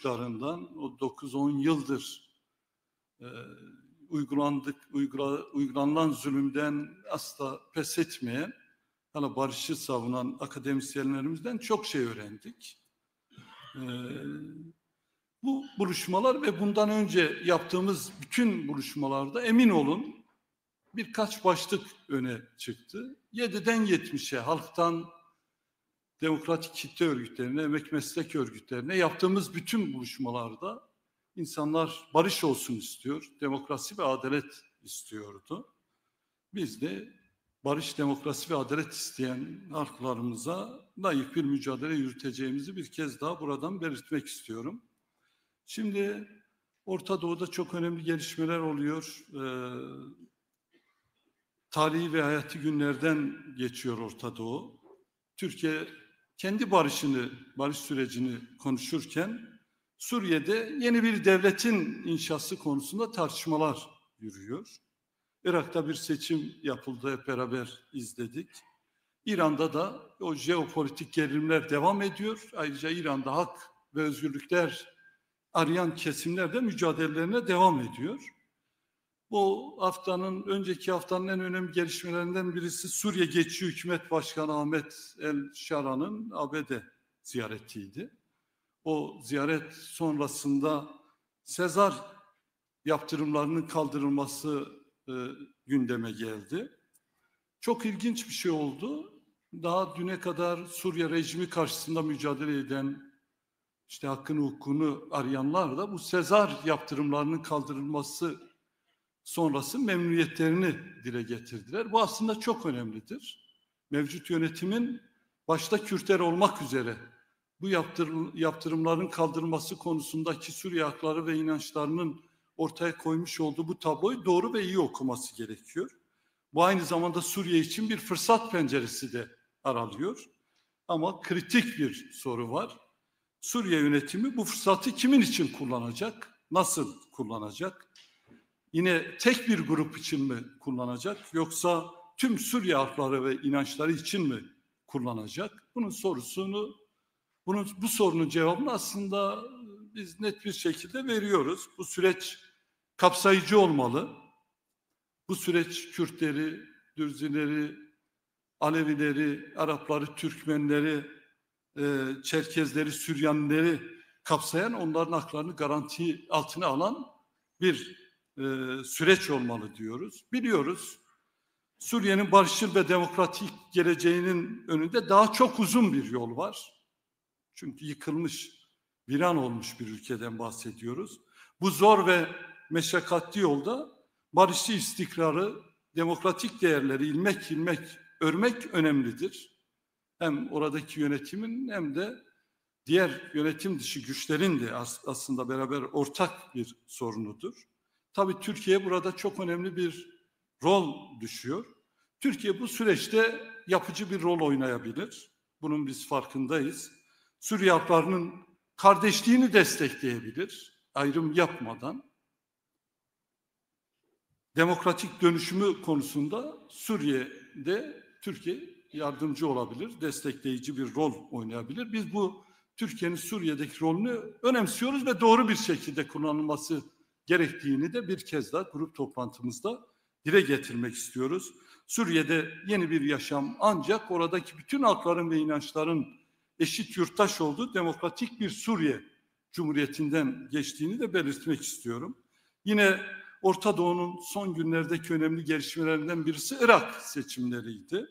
kuruluşlarından o 9-10 yıldır uygulanan zulümden asla pes etmeyen, hani barışı savunan akademisyenlerimizden çok şey öğrendik. Bu buluşmalar ve bundan önce yaptığımız bütün buluşmalarda emin olun birkaç başlık öne çıktı. 7'den 70'e halktan demokratik kitle örgütlerine, emek meslek örgütlerine yaptığımız bütün buluşmalarda insanlar barış olsun istiyor, demokrasi ve adalet istiyordu. Biz de barış, demokrasi ve adalet isteyen halklarımıza layık bir mücadele yürüteceğimizi bir kez daha buradan belirtmek istiyorum. Şimdi Orta Doğu'da çok önemli gelişmeler oluyor. Tarihi ve hayati günlerden geçiyor Orta Doğu. Türkiye kendi barış sürecini konuşurken Suriye'de yeni bir devletin inşası konusunda tartışmalar yürüyor. Irak'ta bir seçim yapıldı, hep beraber izledik. İran'da da o jeopolitik gerilimler devam ediyor. Ayrıca İran'da hak ve özgürlükler arayan kesimler de mücadelelerine devam ediyor. Bu önceki haftanın en önemli gelişmelerinden birisi Suriye Geçici Hükümet Başkanı Ahmet El-Şara'nın ABD ziyaretiydi. O ziyaret sonrasında Sezar yaptırımlarının kaldırılması gündeme geldi. Çok ilginç bir şey oldu. Daha düne kadar Suriye rejimi karşısında mücadele eden, işte hakkını hukukunu arayanlar da bu Sezar yaptırımlarının kaldırılması sonrası memnuniyetlerini dile getirdiler. Bu aslında çok önemlidir. Mevcut yönetimin başta Kürtler olmak üzere bu yaptırımların kaldırılması konusundaki Suriye hakları ve inançlarının ortaya koymuş olduğu bu tabloyu doğru ve iyi okuması gerekiyor. Bu aynı zamanda Suriye için bir fırsat penceresi de aralıyor. Ama kritik bir soru var. Suriye yönetimi bu fırsatı kimin için kullanacak? Nasıl kullanacak? Yine tek bir grup için mi kullanacak? Yoksa tüm Suriye halkları ve inançları için mi kullanacak? Bu sorunun cevabını aslında biz net bir şekilde veriyoruz. Bu süreç kapsayıcı olmalı. Bu süreç Kürtleri, Dürzileri, Alevileri, Arapları, Türkmenleri, Çerkezleri, Süryanileri kapsayan, onların haklarını garanti altına alan bir süreç olmalı diyoruz. Biliyoruz, Suriye'nin barışçıl ve demokratik geleceğinin önünde daha çok uzun bir yol var. Çünkü yıkılmış, viran olmuş bir ülkeden bahsediyoruz. Bu zor ve meşakkatli yolda barışçı istikrarı, demokratik değerleri ilmek ilmek örmek önemlidir. Hem oradaki yönetimin hem de diğer yönetim dışı güçlerin de aslında beraber ortak bir sorunudur. Tabii Türkiye burada çok önemli bir rol düşüyor. Türkiye bu süreçte yapıcı bir rol oynayabilir. Bunun biz farkındayız. Suriye halklarının kardeşliğini destekleyebilir, ayrım yapmadan. Demokratik dönüşümü konusunda Suriye'de Türkiye yardımcı olabilir, destekleyici bir rol oynayabilir. Biz bu Türkiye'nin Suriye'deki rolünü önemsiyoruz ve doğru bir şekilde kullanılması gerektiğini de bir kez daha grup toplantımızda dile getirmek istiyoruz. Suriye'de yeni bir yaşam ancak oradaki bütün halkların ve inançların eşit yurttaş olduğu demokratik bir Suriye Cumhuriyeti'nden geçtiğini de belirtmek istiyorum. Yine Orta Doğu'nun son günlerdeki önemli gelişmelerinden birisi Irak seçimleriydi.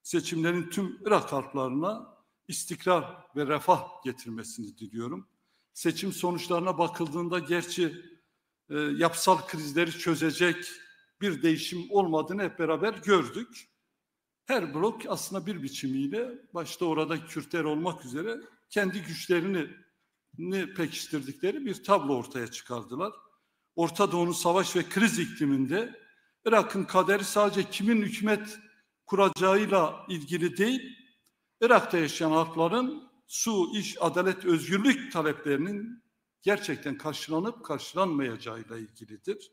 Seçimlerin tüm Irak halklarına istikrar ve refah getirmesini diliyorum. Seçim sonuçlarına bakıldığında gerçi yapısal krizleri çözecek bir değişim olmadığını hep beraber gördük. Her blok aslında bir biçimiyle başta orada Kürtler olmak üzere kendi güçlerini pekiştirdikleri bir tablo ortaya çıkardılar. Orta Doğu'nun savaş ve kriz ikliminde Irak'ın kaderi sadece kimin hükümet kuracağıyla ilgili değil, Irak'ta yaşayan halkların su, iş, adalet, özgürlük taleplerinin gerçekten karşılanıp karşılanmayacağıyla ilgilidir.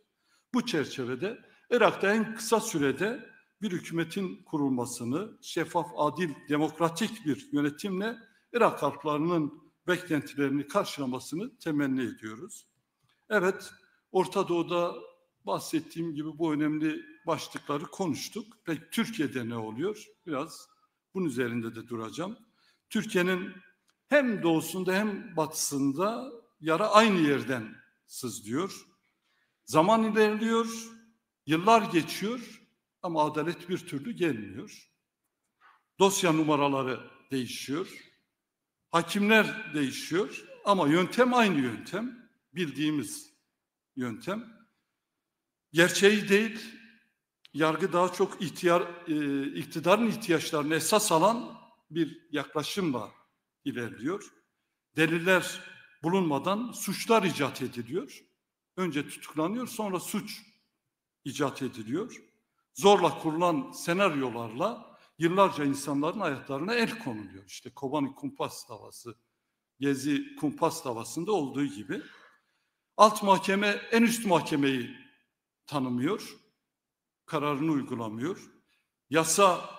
Bu çerçevede Irak'ta en kısa sürede bir hükümetin kurulmasını, şeffaf, adil, demokratik bir yönetimle Irak halklarının beklentilerini karşılamasını temenni ediyoruz. Evet, Orta Doğu'da bahsettiğim gibi bu önemli başlıkları konuştuk. Peki Türkiye'de ne oluyor? Biraz bunun üzerinde de duracağım. Türkiye'nin hem doğusunda hem batısında yara aynı yerden sızlıyor. Zaman ilerliyor, yıllar geçiyor ama adalet bir türlü gelmiyor. Dosya numaraları değişiyor, hakimler değişiyor ama yöntem aynı yöntem, bildiğimiz yöntem. Gerçeği değil, yargı daha çok iktidarın ihtiyaçlarını esas alan bir yaklaşımla ilerliyor. Deliller bulunmadan suçlar icat ediliyor. Önce tutuklanıyor, sonra suç icat ediliyor. Zorla kurulan senaryolarla yıllarca insanların hayatlarına el konuluyor. İşte Kobani Kumpas davası, Gezi Kumpas davasında olduğu gibi. Alt mahkeme en üst mahkemeyi tanımıyor, kararını uygulamıyor. Yasa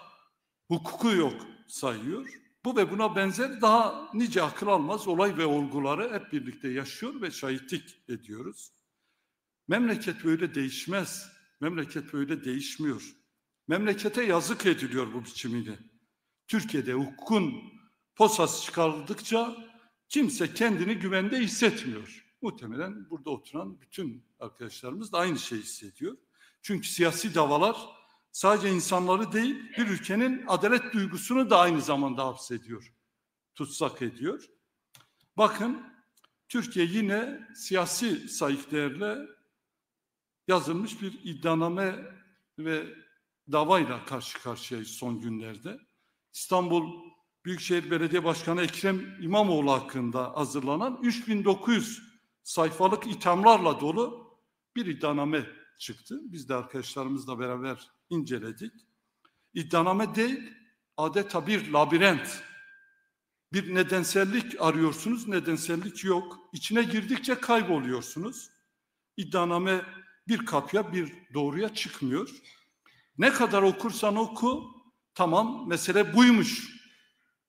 hukuku yok sayıyor. Bu ve buna benzer daha nice akıl almaz olay ve olguları hep birlikte yaşıyor ve şahitlik ediyoruz. Memleket böyle değişmez. Memleket böyle değişmiyor. Memlekete yazık ediliyor bu biçimiyle. Türkiye'de hukukun posası çıkarıldıkça kimse kendini güvende hissetmiyor. Muhtemelen burada oturan bütün arkadaşlarımız da aynı şeyi hissediyor. Çünkü siyasi davalar sadece insanları değil, bir ülkenin adalet duygusunu da aynı zamanda hapsediyor, tutsak ediyor. Bakın, Türkiye yine siyasi sayıklarla yazılmış bir iddianame ve davayla karşı karşıyayız son günlerde. İstanbul Büyükşehir Belediye Başkanı Ekrem İmamoğlu hakkında hazırlanan 3900 sayfalık ithamlarla dolu bir iddianame çıktı. Biz de arkadaşlarımızla beraber inceledik. İddianame değil, adeta bir labirent. Bir nedensellik arıyorsunuz, nedensellik yok. İçine girdikçe kayboluyorsunuz. İddianame bir kapıya, bir doğruya çıkmıyor. Ne kadar okursan oku, tamam mesele buymuş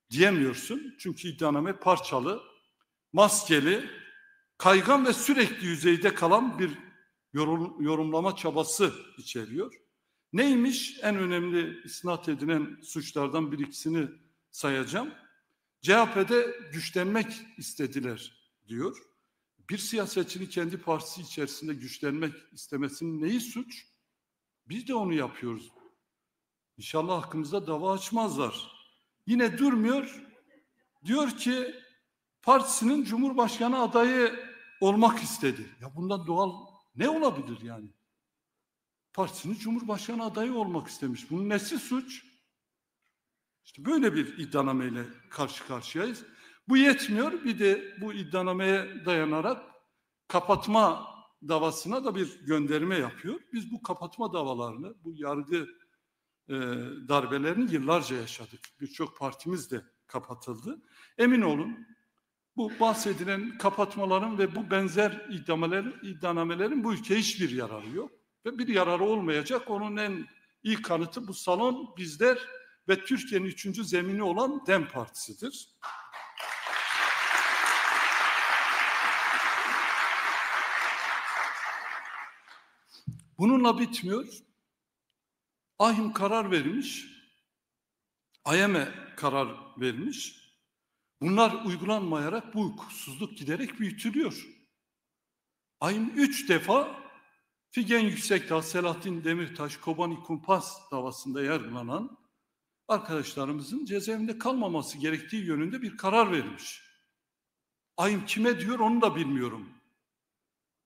diyemiyorsun. Çünkü iddianame parçalı, maskeli, kaygan ve sürekli yüzeyde kalan bir yorumlama çabası içeriyor. Neymiş? En önemli isnat edilen suçlardan bir ikisini sayacağım. CHP'de güçlenmek istediler diyor. Bir siyasetçinin kendi partisi içerisinde güçlenmek istemesinin neyi suç? Biz de onu yapıyoruz. İnşallah hakkımızda dava açmazlar. Yine durmuyor. Diyor ki partisinin Cumhurbaşkanı adayı olmak istedi. Ya bundan doğal ne olabilir yani? Partisinin Cumhurbaşkanı adayı olmak istemiş. Bunun nesi suç? İşte böyle bir iddianameyle karşı karşıyayız. Bu yetmiyor. Bir de bu iddianameye dayanarak kapatma davasına da bir gönderme yapıyor. Biz bu kapatma davalarını, bu yargı darbelerini yıllarca yaşadık. Birçok partimiz de kapatıldı. Emin olun bu bahsedilen kapatmaların ve bu benzer iddianamelerin bu ülkeye hiçbir yararı yok. Ve bir yararı olmayacak. Onun en iyi kanıtı bu salon, bizler ve Türkiye'nin 3. zemini olan DEM Partisi'dir. Bununla bitmiyor. AİM karar vermiş, AYM karar vermiş. Bunlar uygulanmayarak bu hukuksuzluk giderek büyütülüyor. AİM 3 defa Figen Yüksekdağ, Selahattin Demirtaş, Kobani Kumpas davasında yargılanan arkadaşlarımızın cezaevinde kalmaması gerektiği yönünde bir karar vermiş. AİM kime diyor onu da bilmiyorum.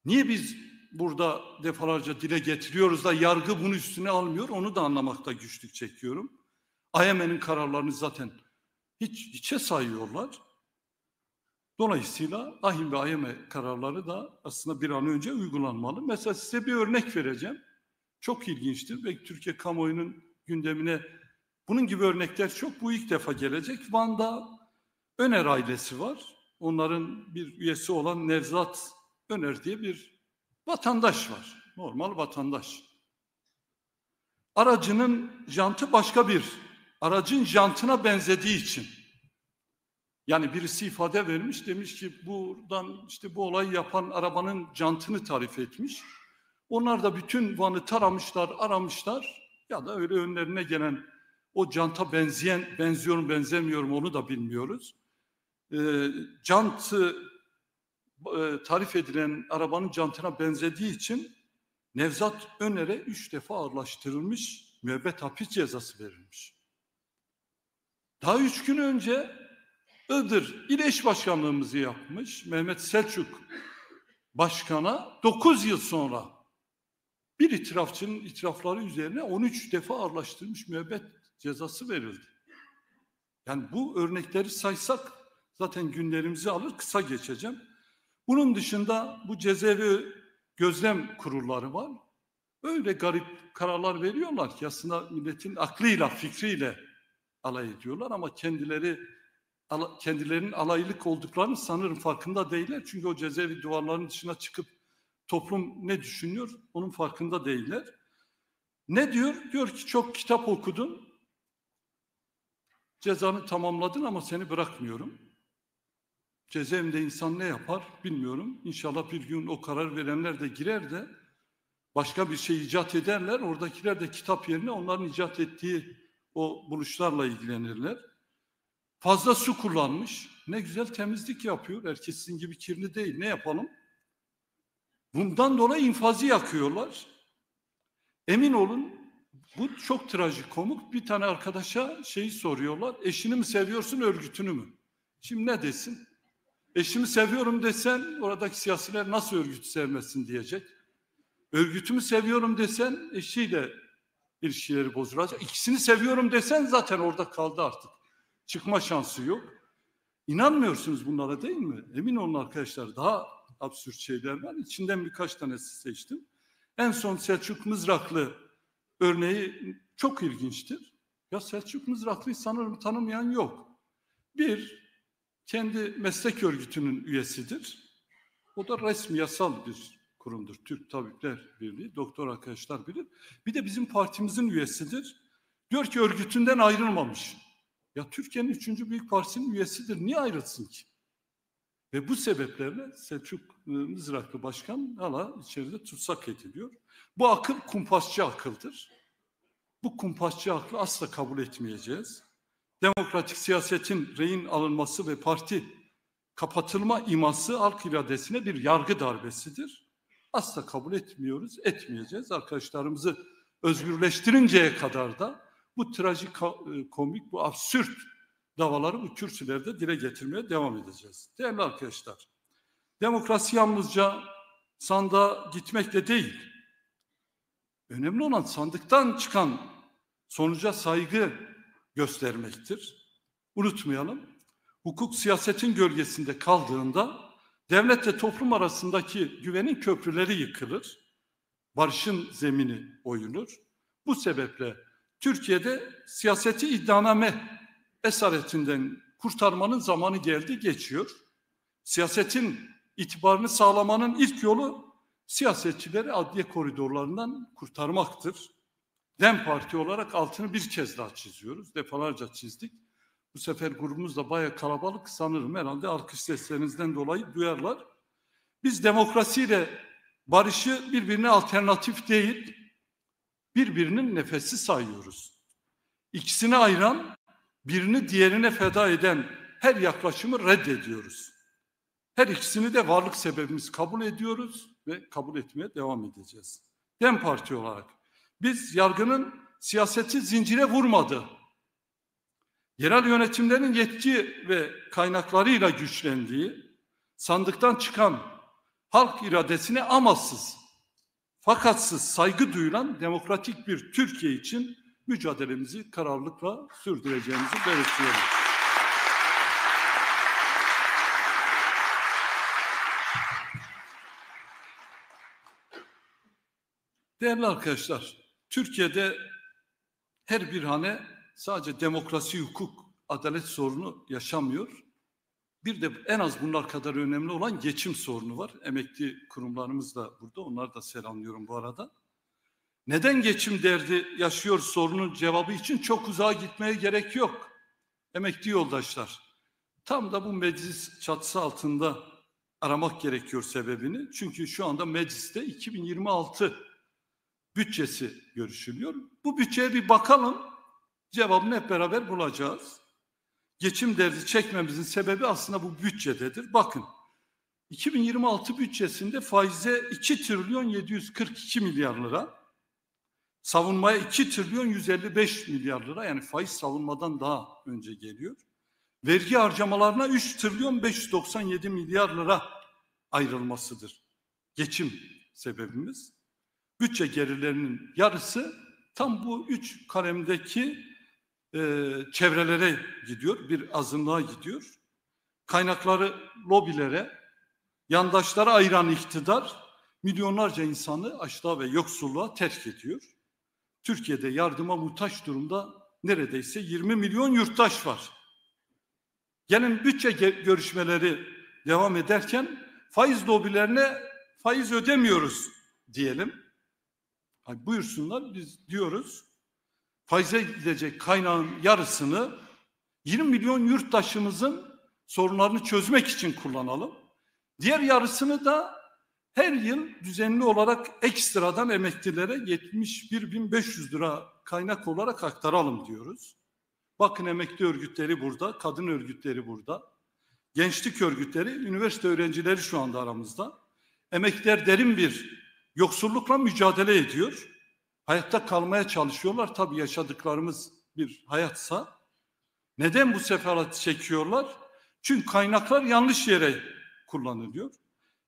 Niye biz burada defalarca dile getiriyoruz da yargı bunu üstüne almıyor, onu da anlamakta güçlük çekiyorum. AYM'nin kararlarını zaten hiçe sayıyorlar. Dolayısıyla AİM ve AYM kararları da aslında bir an önce uygulanmalı. Mesela size bir örnek vereceğim. Çok ilginçtir. Belki Türkiye kamuoyunun gündemine bunun gibi örnekler çok. Bu ilk defa gelecek. Van'da Öner ailesi var. Onların bir üyesi olan Nevzat Öner diye bir vatandaş var. Normal vatandaş. Aracının jantı başka bir aracın jantına benzediği için Yani birisi ifade vermiş, demiş ki buradan işte bu olayı yapan arabanın jantını tarif etmiş. Onlar da bütün Van'ı taramışlar, aramışlar ya da öyle önlerine gelen o janta benziyor mu benzemiyor mu onu da bilmiyoruz. Jantı tarif edilen arabanın jantına benzediği için Nevzat Öner'e 3 defa ağırlaştırılmış, müebbet hapis cezası verilmiş. Daha 3 gün önce Iğdır İl Eş Başkanlığımızı yapmış Mehmet Selçuk Başkan'a 9 yıl sonra bir itirafçının itirafları üzerine 13 defa ağırlaştırılmış müebbet cezası verildi. Yani bu örnekleri saysak zaten günlerimizi alır, kısa geçeceğim. Bunun dışında bu cezaevi gözlem kurulları var. Öyle garip kararlar veriyorlar ki aslında milletin aklıyla, fikriyle alay ediyorlar ama kendilerinin alaylık olduklarını sanırım farkında değiller. Çünkü o cezaevi duvarlarının dışına çıkıp toplum ne düşünüyor onun farkında değiller. Ne diyor? Diyor ki çok kitap okudun, cezanı tamamladın ama seni bırakmıyorum. Cezaevinde insan ne yapar bilmiyorum. İnşallah bir gün o karar verenler de girer de başka bir şey icat ederler. Oradakiler de kitap yerine onların icat ettiği o buluşlarla ilgilenirler. Fazla su kullanmış. Ne güzel temizlik yapıyor. Herkes sizin gibi kirli değil. Ne yapalım? Bundan dolayı infazı yakıyorlar. Emin olun bu çok trajikomik. Bir tane arkadaşa şeyi soruyorlar. Eşini mi seviyorsun, örgütünü mü? Şimdi ne desin? Eşimi seviyorum desen oradaki siyasiler nasıl örgütü sevmesin diyecek. Örgütümü seviyorum desen eşiyle ilişkileri bozulacak. İkisini seviyorum desen zaten orada kaldı artık. Çıkma şansı yok. İnanmıyorsunuz bunlara değil mi? Emin olun arkadaşlar daha absürt şeyler var. İçinden birkaç tanesi seçtim. En son Selçuk Mızraklı örneği çok ilginçtir. Ya Selçuk Mızraklı'yı sanırım tanımayan yok. Bir, kendi meslek örgütünün üyesidir. O da resmi yasal bir kurumdur. Türk Tabipler Birliği, doktor arkadaşlar bilir. Bir de bizim partimizin üyesidir. Diyor ki örgütünden ayrılmamış. Ya Türkiye'nin 3. büyük partisinin üyesidir. Niye ayrılsın ki? Ve bu sebeplerle Selçuk Mızraklı Başkan hala içeride tutsak ediliyor. Bu akıl kumpasçı akıldır. Bu kumpasçı aklı asla kabul etmeyeceğiz. Demokratik siyasetin rehin alınması ve parti kapatılma iması halk iradesine bir yargı darbesidir. Asla kabul etmiyoruz, etmeyeceğiz. Arkadaşlarımızı özgürleştirinceye kadar da bu trajikomik, bu absürt davaları bu kürsülerde dile getirmeye devam edeceğiz. Değerli arkadaşlar, demokrasi yalnızca sandığa gitmekle değil, önemli olan sandıktan çıkan sonuca saygı göstermektir. Unutmayalım, hukuk siyasetin gölgesinde kaldığında devletle toplum arasındaki güvenin köprüleri yıkılır, barışın zemini oyulur. Bu sebeple Türkiye'de siyaseti iddianame esaretinden kurtarmanın zamanı geldi, geçiyor. Siyasetin itibarını sağlamanın ilk yolu siyasetçileri adliye koridorlarından kurtarmaktır. DEM Parti olarak altını bir kez daha çiziyoruz. Defalarca çizdik. Bu sefer grubumuz da bayağı kalabalık, sanırım herhalde alkış seslerinizden dolayı duyarlar. Biz demokrasiyle barışı birbirine alternatif değil, birbirinin nefesi sayıyoruz. İkisini ayıran, birini diğerine feda eden her yaklaşımı reddediyoruz. Her ikisini de varlık sebebimiz kabul ediyoruz ve kabul etmeye devam edeceğiz. DEM Parti olarak biz yargının siyaseti zincire vurmadı, yerel yönetimlerin yetki ve kaynaklarıyla güçlendiği, sandıktan çıkan halk iradesine amaçsız, fakatsız saygı duyulan demokratik bir Türkiye için mücadelemizi kararlılıkla sürdüreceğimizi belirtiyorum. Değerli arkadaşlar, Türkiye'de her bir hane sadece demokrasi, hukuk, adalet sorunu yaşamıyor. Bir de en az bunlar kadar önemli olan geçim sorunu var. Emekli kurumlarımız da burada, onları da selamlıyorum bu arada. Neden geçim derdi yaşıyor sorunun cevabı için çok uzağa gitmeye gerek yok. Emekli yoldaşlar, Tam da bu meclis çatısı altında aramak gerekiyor sebebini. Çünkü şu anda mecliste 2026 bütçesi görüşülüyor. Bu bütçeye bir bakalım, cevabını hep beraber bulacağız. Geçim derdi çekmemizin sebebi aslında bu bütçededir. Bakın, 2026 bütçesinde faize 2 trilyon 742 milyar lira, savunmaya 2 trilyon 155 milyar lira, yani faiz savunmadan daha önce geliyor. Vergi harcamalarına 3 trilyon 597 milyar lira ayrılmasıdır geçim sebebimiz. Bütçe gelirlerinin yarısı tam bu 3 kalemdeki çevrelere gidiyor, bir azınlığa gidiyor. Kaynakları lobilere, yandaşlara ayıran iktidar milyonlarca insanı açlığa ve yoksulluğa terk ediyor. Türkiye'de yardıma muhtaç durumda neredeyse 20 milyon yurttaş var. Gelin bütçe görüşmeleri devam ederken faiz lobilerine faiz ödemiyoruz diyelim. Buyursunlar, biz diyoruz faize gidecek kaynağın yarısını 20 milyon yurttaşımızın sorunlarını çözmek için kullanalım. Diğer yarısını da her yıl düzenli olarak ekstradan emeklilere 71.500 lira kaynak olarak aktaralım diyoruz. Bakın, emekli örgütleri burada, kadın örgütleri burada, gençlik örgütleri, üniversite öğrencileri şu anda aramızda. Emekliler derin bir yoksullukla mücadele ediyor. Hayatta kalmaya çalışıyorlar. Tabii yaşadıklarımız bir hayatsa. Neden bu sefalet çekiyorlar? Çünkü kaynaklar yanlış yere kullanılıyor.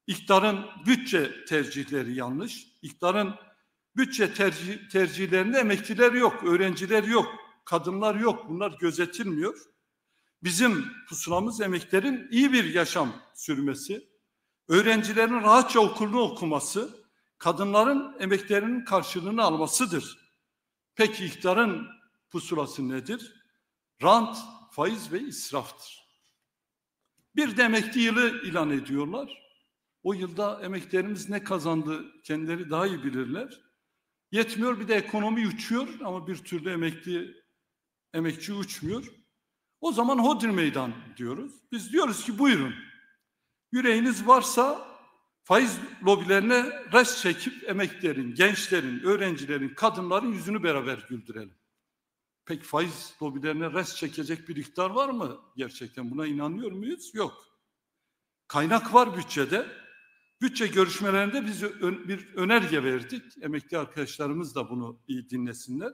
İktidarın bütçe tercihleri yanlış. İktidarın bütçe tercihlerinde emekliler yok, öğrenciler yok, kadınlar yok. Bunlar gözetilmiyor. Bizim pusulamız emeklilerin iyi bir yaşam sürmesi, öğrencilerin rahatça okulunu okuması, kadınların emeklerinin karşılığını almasıdır. Peki iktidarın pusulası nedir? Rant, faiz ve israftır. Bir de emekli yılı ilan ediyorlar. O yılda emeklilerimiz ne kazandı kendileri daha iyi bilirler. Yetmiyor, bir de ekonomi uçuyor ama bir türlü emekçi uçmuyor. O zaman hodri meydan diyoruz. Biz diyoruz ki buyurun, yüreğiniz varsa faiz lobilerine res çekip emeklilerin, gençlerin, öğrencilerin, kadınların yüzünü beraber güldürelim. Peki faiz lobilerine res çekecek bir iktidar var mı? Gerçekten buna inanıyor muyuz? Yok. Kaynak var bütçede. Bütçe görüşmelerinde biz bir önerge verdik. Emekli arkadaşlarımız da bunu iyi dinlesinler.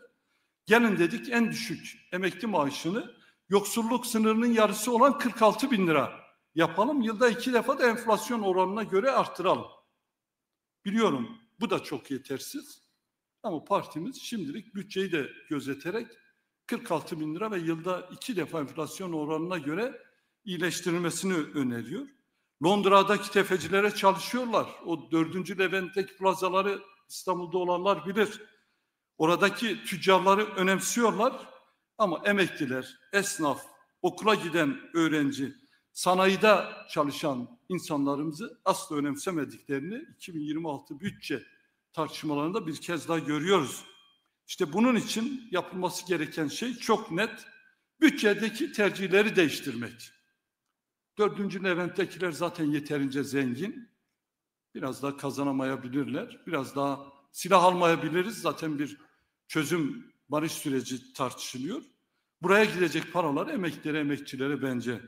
Gelin dedik, en düşük emekli maaşını yoksulluk sınırının yarısı olan 46 bin lira yapalım. Yılda 2 defa da enflasyon oranına göre arttıralım. Biliyorum bu da çok yetersiz. Ama partimiz şimdilik bütçeyi de gözeterek 46 bin lira ve yılda 2 defa enflasyon oranına göre iyileştirilmesini öneriyor. Londra'daki tefecilere çalışıyorlar. O 4. Levent'teki plazaları İstanbul'da olanlar bilir. Oradaki tüccarları önemsiyorlar. Ama emekliler, esnaf, okula giden öğrenci, sanayide çalışan insanlarımızı asla önemsemediklerini 2026 bütçe tartışmalarında bir kez daha görüyoruz. İşte bunun için yapılması gereken şey çok net. Bütçedeki tercihleri değiştirmek. 4. Levent'tekiler zaten yeterince zengin. Biraz daha kazanamayabilirler. Biraz daha silah almayabiliriz. Zaten bir çözüm, barış süreci tartışılıyor. Buraya gidecek paraları emeklilere, emekçilere bence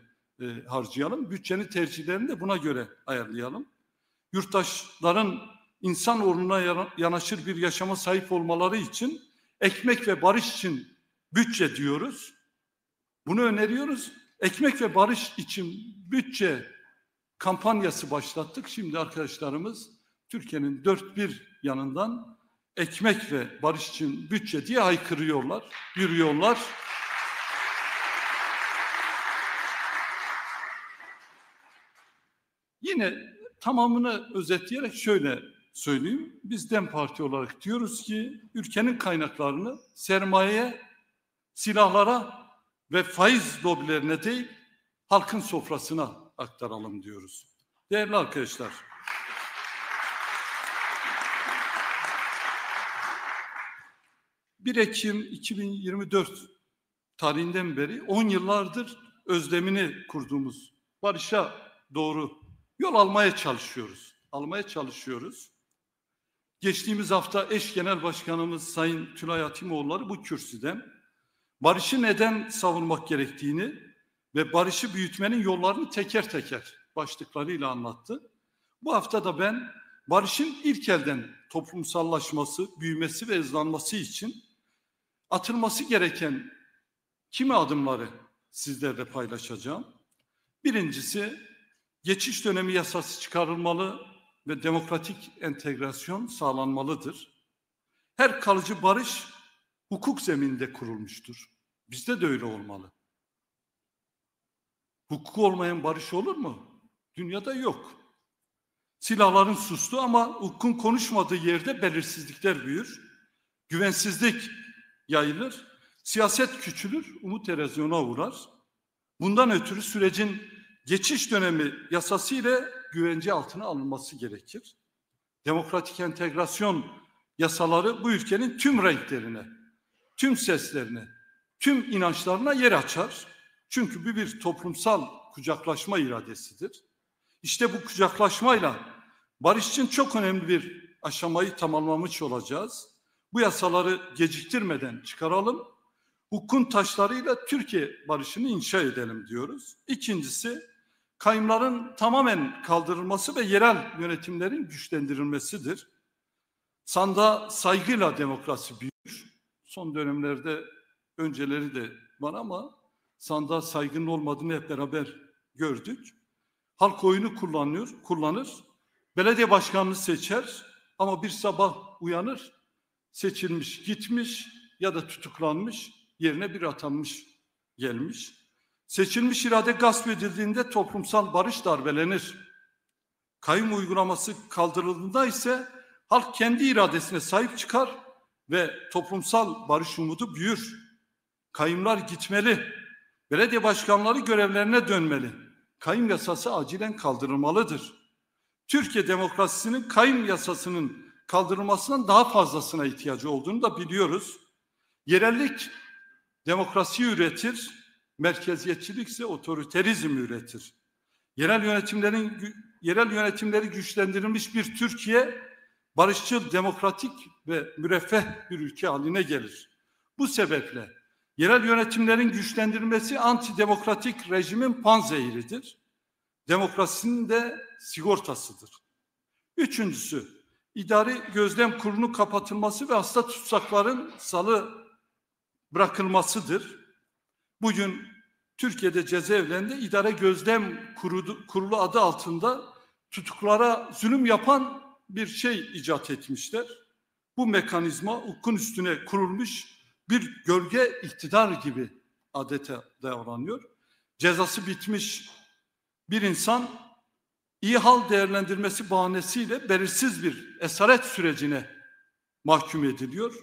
harcayalım. Bütçenin tercihlerini de buna göre ayarlayalım. Yurttaşların insan uğruna yanaşır bir yaşama sahip olmaları için ekmek ve barış için bütçe diyoruz. Bunu öneriyoruz. Ekmek ve barış için bütçe kampanyası başlattık. Şimdi arkadaşlarımız Türkiye'nin dört bir yanından ekmek ve barış için bütçe diye haykırıyorlar, yürüyorlar. Yine tamamını özetleyerek şöyle söyleyeyim. Biz DEM Parti olarak diyoruz ki ülkenin kaynaklarını sermayeye, silahlara ve faiz lobilerine değil, halkın sofrasına aktaralım diyoruz. Değerli arkadaşlar, ...1 Ekim 2024 tarihinden beri 10 yıllardır özlemini kurduğumuz barışa doğru yol almaya çalışıyoruz. Geçtiğimiz hafta eş genel başkanımız Sayın Tülay Hatimoğulları bu kürsüden barışı neden savunmak gerektiğini ve barışı büyütmenin yollarını teker teker başlıklarıyla anlattı. Bu hafta da ben barışın ilk elden toplumsallaşması, büyümesi ve hızlanması için atılması gereken kimi adımları sizlerle paylaşacağım. Birincisi, geçiş dönemi yasası çıkarılmalı ve demokratik entegrasyon sağlanmalıdır. Her kalıcı barış hukuk zemininde kurulmuştur. Bizde de öyle olmalı. Hukuku olmayan barış olur mu? Dünyada yok. Silahların sustu ama hukukun konuşmadığı yerde belirsizlikler büyür. Güvensizlik yayılır. Siyaset küçülür, umut erozyona uğrar. Bundan ötürü sürecin geçiş dönemi yasası ile güvence altına alınması gerekir. Demokratik entegrasyon yasaları bu ülkenin tüm renklerine, tüm seslerine, tüm inançlarına yer açar. Çünkü bu bir toplumsal kucaklaşma iradesidir. İşte bu kucaklaşmayla barış için çok önemli bir aşamayı tamamlamış olacağız. Bu yasaları geciktirmeden çıkaralım. Hukukun taşlarıyla Türkiye barışını inşa edelim diyoruz. İkincisi, kayımların tamamen kaldırılması ve yerel yönetimlerin güçlendirilmesidir. Sandığa saygıyla demokrasi büyür. Son dönemlerde önceleri de var ama sandığa saygının olmadığını hep beraber gördük. Halk oyunu kullanır. Belediye başkanını seçer ama bir sabah uyanır, seçilmiş, gitmiş ya da tutuklanmış, yerine bir atanmış gelmiş. Seçilmiş irade gasp edildiğinde toplumsal barış darbelenir. Kayyum uygulaması kaldırıldığında ise halk kendi iradesine sahip çıkar ve toplumsal barış umudu büyür. Kayyumlar gitmeli. Belediye başkanları görevlerine dönmeli. Kayyum yasası acilen kaldırılmalıdır. Türkiye demokrasisinin kayyum yasasının kaldırılmasından daha fazlasına ihtiyacı olduğunu da biliyoruz. Yerellik demokrasiyi üretir, merkeziyetçilik ise otoriterizm üretir. Yerel yönetimleri güçlendirilmiş bir Türkiye, barışçıl, demokratik ve müreffeh bir ülke haline gelir. Bu sebeple yerel yönetimlerin güçlendirilmesi antidemokratik rejimin panzehiridir. Demokrasinin de sigortasıdır. Üçüncüsü, idari gözlem kurulunun kapatılması ve hasta tutsakların salı bırakılmasıdır. Bugün Türkiye'de cezaevlerinde idare gözlem kurulu adı altında tutuklara zulüm yapan bir şey icat etmişler. Bu mekanizma hukukun üstüne kurulmuş bir gölge iktidar gibi adeta davranıyor. Cezası bitmiş bir insan iyi hal değerlendirmesi bahanesiyle belirsiz bir esaret sürecine mahkum ediliyor.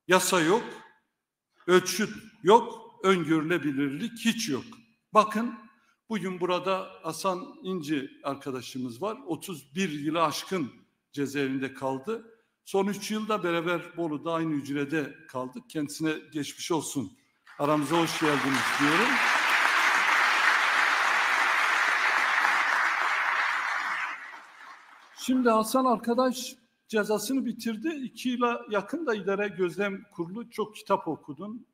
Yasa yok, ölçüt yok, öngörülebilirlik hiç yok. Bakın bugün burada Hasan İnci arkadaşımız var. 31 yılı aşkın cezaevinde kaldı. Son 3 yılda beraber Bolu'da aynı hücrede kaldık. Kendisine geçmiş olsun. Aramıza hoş geldiniz diyorum. Şimdi Hasan arkadaş cezasını bitirdi. 2 yıla yakın da idare gözlem kurulu, çok kitap okudun.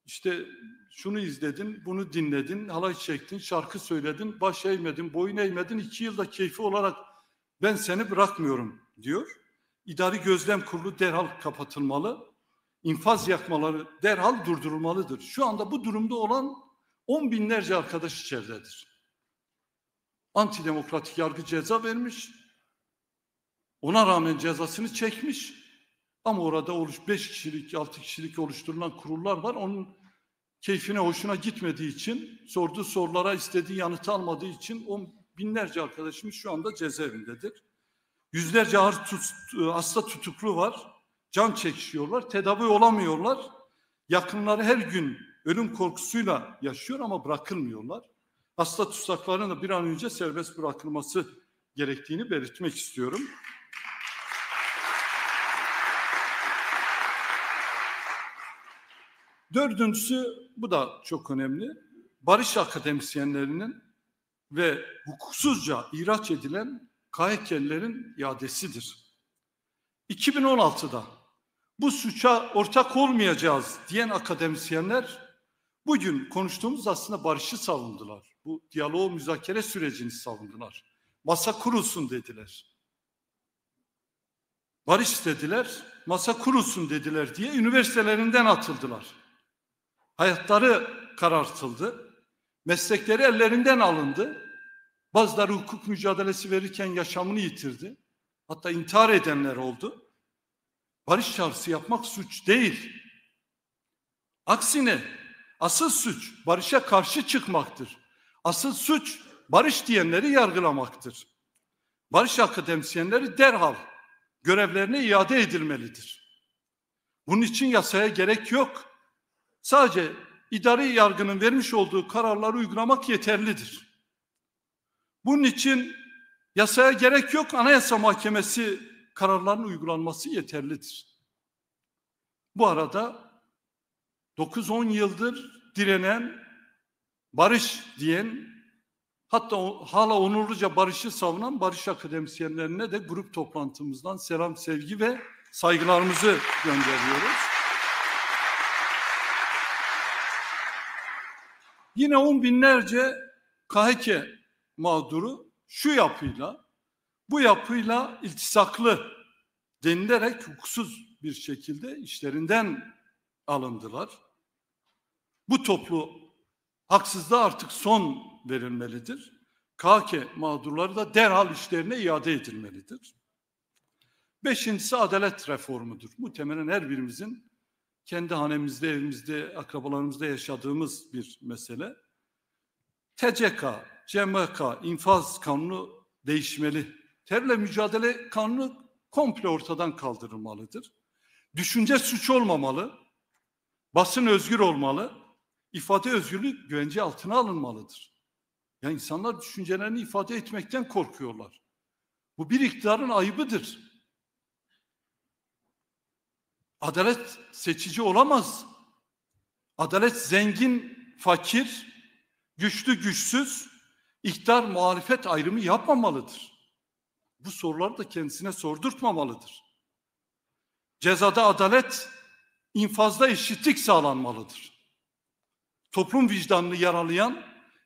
İşte şunu izledin, bunu dinledin, halay çektin, şarkı söyledin, baş eğmedin, boyun eğmedin. 2 yılda keyfi olarak ben seni bırakmıyorum diyor. İdari gözlem kurulu derhal kapatılmalı. İnfaz yakmaları derhal durdurulmalıdır. Şu anda bu durumda olan 10 binlerce arkadaş içeridedir. Antidemokratik yargı ceza vermiş. Ona rağmen cezasını çekmiş. Ama orada 5 kişilik, 6 kişilik oluşturulan kurullar var. Onun keyfine, hoşuna gitmediği için, sorduğu sorulara istediği yanıtı almadığı için 10 binlerce arkadaşımız şu anda cezaevindedir. Yüzlerce hasta tutuklu var. Can çekişiyorlar, tedavi olamıyorlar. Yakınları her gün ölüm korkusuyla yaşıyor ama bırakılmıyorlar. Hasta tutsakların da bir an önce serbest bırakılması gerektiğini belirtmek istiyorum. Dördüncüsü, bu da çok önemli. barış akademisyenlerinin ve hukuksuzca ihraç edilen KHK'lilerin iadesidir. 2016'da bu suça ortak olmayacağız diyen akademisyenler bugün konuştuğumuz aslında barışı savundular. Bu diyalog müzakere sürecini savundular. Masa kurulsun dediler. Barış istediler, masa kurulsun dediler diye üniversitelerinden atıldılar. Hayatları karartıldı. Meslekleri ellerinden alındı. Bazıları hukuk mücadelesi verirken yaşamını yitirdi. Hatta intihar edenler oldu. Barış çağrısı yapmak suç değil. Aksine asıl suç barışa karşı çıkmaktır. Asıl suç barış diyenleri yargılamaktır. Barış akademisyenleri derhal görevlerine iade edilmelidir. Bunun için yasaya gerek yok. Sadece idari yargının vermiş olduğu kararları uygulamak yeterlidir. Bunun için yasaya gerek yok, Anayasa Mahkemesi kararlarının uygulanması yeterlidir. Bu arada 9-10 yıldır direnen, barış diyen, hatta hala onurluca barışı savunan barış akademisyenlerine de grup toplantımızdan selam, sevgi ve saygılarımızı gönderiyoruz. Yine on binlerce KHK mağduru şu yapıyla, bu yapıyla iltisaklı denilerek hukuksuz bir şekilde işlerinden alındılar. Bu toplu haksızlığa artık son verilmelidir. KHK mağdurları da derhal işlerine iade edilmelidir. Beşincisi adalet reformudur. Muhtemelen her birimizin kendi hanemizde, evimizde, akrabalarımızda yaşadığımız bir mesele. TCK, CMK, infaz kanunu değişmeli. Terörle mücadele kanunu komple ortadan kaldırılmalıdır. Düşünce suç olmamalı, basın özgür olmalı, ifade özgürlüğü güvence altına alınmalıdır. Ya insanlar düşüncelerini ifade etmekten korkuyorlar. Bu bir iktidarın ayıbıdır. Adalet seçici olamaz. Adalet zengin, fakir, güçlü, güçsüz, iktidar, muhalefet ayrımı yapmamalıdır. Bu soruları da kendisine sordurtmamalıdır. Cezada adalet, infazda eşitlik sağlanmalıdır. Toplum vicdanını yaralayan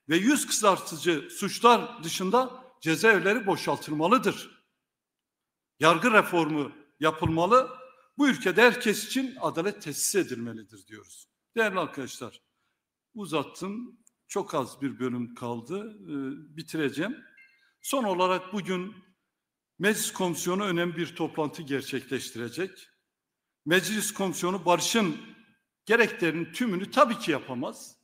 ve yüz kızartıcı suçlar dışında cezaevleri boşaltılmalıdır. Yargı reformu yapılmalı. Bu ülkede herkes için adalet tesis edilmelidir diyoruz. Değerli arkadaşlar, uzattım. Çok az bir bölüm kaldı. Bitireceğim. Son olarak bugün Meclis Komisyonu önemli bir toplantı gerçekleştirecek. Meclis Komisyonu barışın gereklerinin tümünü tabii ki yapamaz.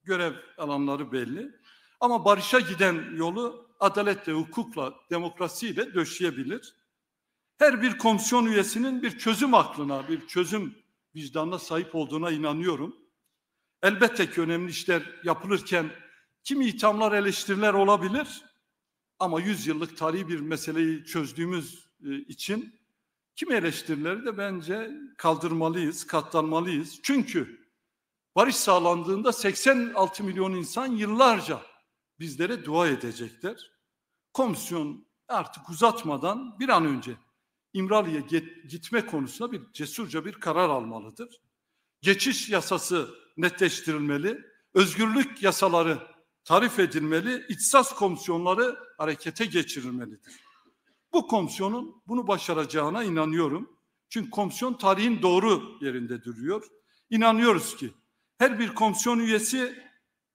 Görev alanları belli. Ama barışa giden yolu adaletle, hukukla, demokrasiyle döşeyebilir. Her bir komisyon üyesinin bir çözüm aklına, bir çözüm vicdanına sahip olduğuna inanıyorum. Elbette ki önemli işler yapılırken kimi ithamlar, eleştiriler olabilir. Ama 100 yıllık tarihi bir meseleyi çözdüğümüz için kimi eleştirileri de bence kaldırmalıyız, katlanmalıyız. Çünkü barış sağlandığında 86 milyon insan yıllarca bizlere dua edecekler. Komisyon artık uzatmadan bir an önce İmralı'ya gitme konusunda bir cesurca bir karar almalıdır. Geçiş yasası netleştirilmeli, özgürlük yasaları tarif edilmeli, ihtisas komisyonları harekete geçirilmelidir. Bu komisyonun bunu başaracağına inanıyorum. Çünkü komisyon tarihin doğru yerinde duruyor. İnanıyoruz ki her bir komisyon üyesi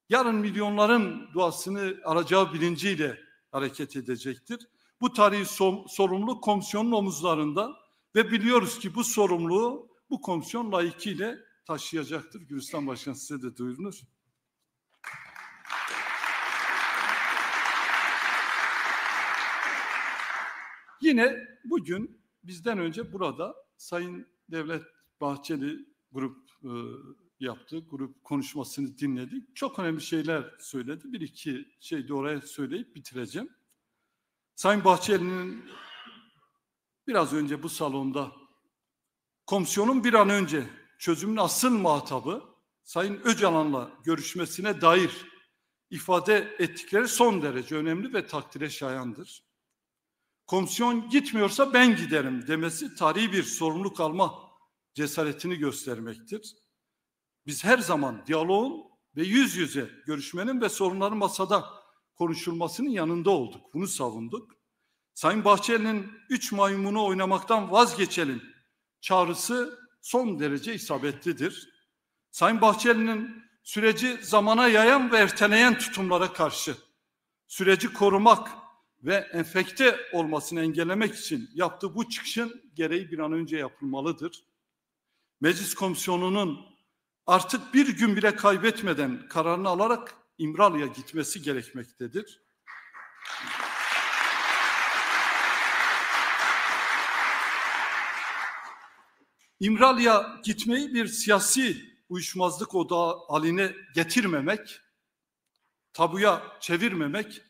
yarın milyonların duasını alacağı bilinciyle hareket edecektir. Bu tarihi sorumluluk komisyonun omuzlarında ve biliyoruz ki bu sorumluluğu bu komisyon layıkıyla taşıyacaktır. Gülistan Başkan size de duyurunuz. Yine bugün bizden önce burada Sayın Devlet Bahçeli grup yaptı. Grup konuşmasını dinledik. Çok önemli şeyler söyledi. Bir iki şey de oraya söyleyip bitireceğim. Sayın Bahçeli'nin biraz önce bu salonda komisyonun bir an önce çözümün asıl muhatabı Sayın Öcalan'la görüşmesine dair ifade ettikleri son derece önemli ve takdire şayandır. Komisyon gitmiyorsa ben giderim demesi tarihi bir sorumluluk alma cesaretini göstermektir. Biz her zaman diyaloğun ve yüz yüze görüşmenin ve sorunların masada konuşulmasının yanında olduk. Bunu savunduk. Sayın Bahçeli'nin 3 maymunu oynamaktan vazgeçelim çağrısı son derece isabetlidir. Sayın Bahçeli'nin süreci zamana yayan ve erteleyen tutumlara karşı süreci korumak ve enfekte olmasını engellemek için yaptığı bu çıkışın gereği bir an önce yapılmalıdır. Meclis Komisyonu'nun artık bir gün bile kaybetmeden kararını alarak İmralı'ya gitmesi gerekmektedir. İmralı'ya gitmeyi bir siyasi uyuşmazlık odağı haline getirmemek, tabuya çevirmemek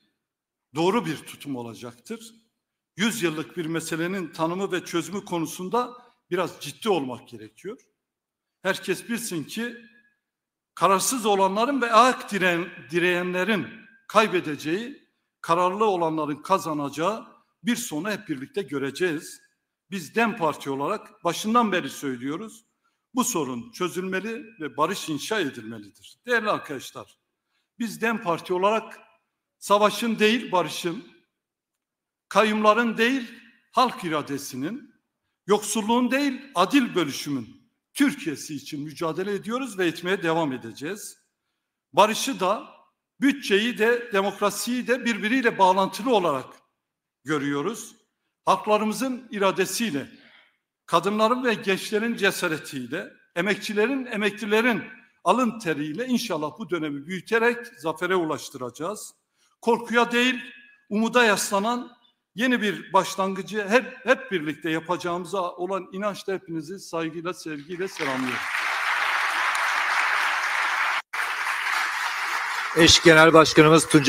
doğru bir tutum olacaktır. 100 yıllık bir meselenin tanımı ve çözümü konusunda biraz ciddi olmak gerekiyor. Herkes bilsin ki kararsız olanların ve ayak direyenlerin kaybedeceği, kararlı olanların kazanacağı bir sonu hep birlikte göreceğiz. Biz DEM Parti olarak başından beri söylüyoruz. Bu sorun çözülmeli ve barış inşa edilmelidir. Değerli arkadaşlar, biz DEM Parti olarak savaşın değil barışın, kayımların değil halk iradesinin, yoksulluğun değil adil bölüşümün Türkiye'si için mücadele ediyoruz ve etmeye devam edeceğiz. Barışı da, bütçeyi de, demokrasiyi de birbiriyle bağlantılı olarak görüyoruz. Halklarımızın iradesiyle, kadınların ve gençlerin cesaretiyle, emeklilerin alın teriyle inşallah bu dönemi büyüterek zafere ulaştıracağız. Korkuya değil, umuda yaslanan yeni bir başlangıcı hep birlikte yapacağımıza olan inançla hepinizi saygıyla, sevgiyle selamlıyorum. Eş Genel Başkanımız Tuncay